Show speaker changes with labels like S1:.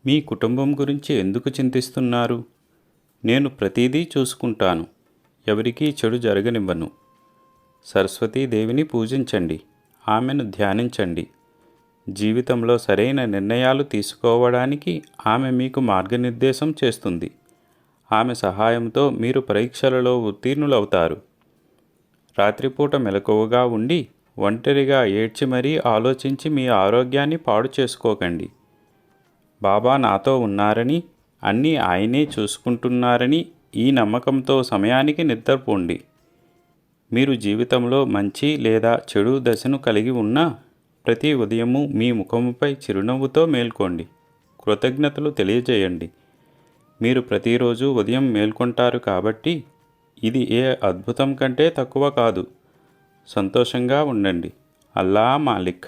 S1: మీ కుటుంబం గురించి ఎందుకు చింతిస్తున్నారు? నేను ప్రతిదీ చూసుకుంటాను. ఎవరికీ చెడు జరగనివ్వను. సరస్వతీదేవిని పూజించండి. ఆమెను ధ్యానించండి. జీవితంలో సరైన నిర్ణయాలు తీసుకోవడానికి ఆమె మీకు మార్గనిర్దేశం చేస్తుంది. ఆమె సహాయంతో మీరు పరీక్షలలో ఉత్తీర్ణులవుతారు. రాత్రిపూట మెలకువగా ఉండి ఒంటరిగా ఏడ్చి మరీ ఆలోచించి మీ ఆరోగ్యాన్ని పాడు చేసుకోకండి. బాబా నాతో ఉన్నారని, అన్నీ ఆయనే చూసుకుంటున్నారని ఈ నమ్మకంతో సమయానికి నిద్రపోండి. మీరు జీవితంలో మంచి లేదా చెడు దశను కలిగి ఉన్నా ప్రతి ఉదయము మీ ముఖముపై చిరునవ్వుతో మేల్కోండి. కృతజ్ఞతలు తెలియజేయండి. మీరు ప్రతిరోజు ఉదయం మేల్కొంటారు కాబట్టి ఇది ఏ అద్భుతం కంటే తక్కువ కాదు. సంతోషంగా ఉండండి. అల్లా మాలిక్.